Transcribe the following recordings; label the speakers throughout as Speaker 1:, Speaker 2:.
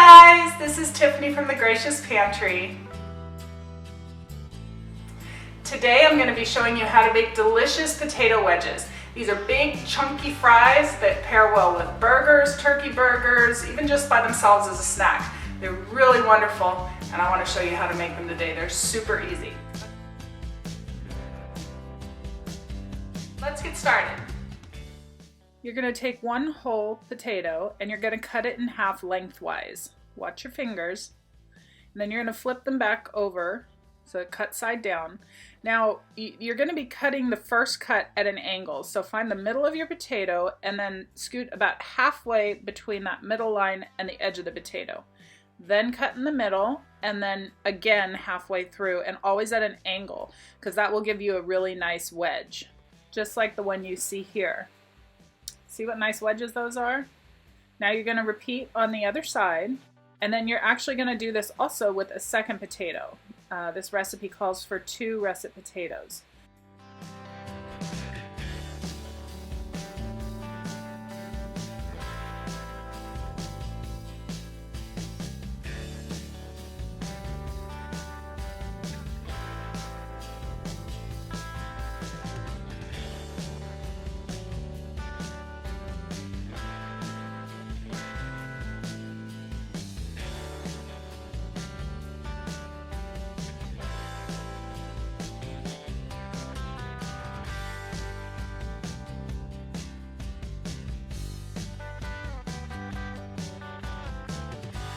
Speaker 1: guys, this is Tiffany from The Gracious Pantry. Today I'm going to be showing you how to make delicious potato wedges. These are big chunky fries that pair well with burgers, turkey burgers, even just by themselves as a snack. They're really wonderful and I want to show you how to make them today. They're super easy. Let's get started. You're going to take one whole potato and you're going to cut it in half lengthwise. Watch your fingers. And then you're going to flip them back over so it cuts side down. Now you're going to be cutting the first cut at an angle. So find the middle of your potato and then scoot about halfway between that middle line and the edge of the potato. Then cut in the middle and then again halfway through, and always at an angle because that will give you a really nice wedge, just like the one you see here. See what nice wedges those are? Now you're going to repeat on the other side, and then you're actually going to do this also with a second potato. This recipe calls for 2 russet potatoes.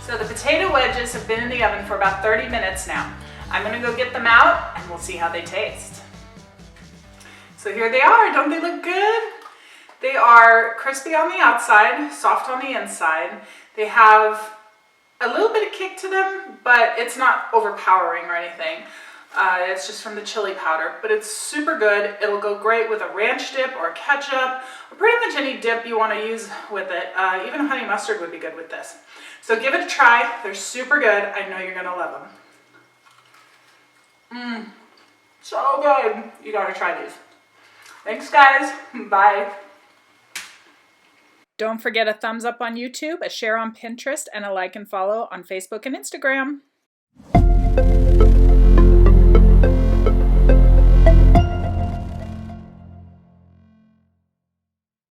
Speaker 1: So the potato wedges have been in the oven for about 30 minutes now. I'm gonna go get them out and we'll see how they taste. So here they are, don't they look good? They are crispy on the outside, soft on the inside. They have a little bit of kick to them, but it's not overpowering or anything. It's just from the chili powder, but it's super good. It'll go great with a ranch dip or ketchup, or pretty much any dip you want to use with it. Even honey mustard would be good with this. So give it a try. They're super good. I know you're gonna love them. So good. You gotta try these. Thanks guys, bye. Don't forget a thumbs up on YouTube, a share on Pinterest, and a like and follow on Facebook and Instagram.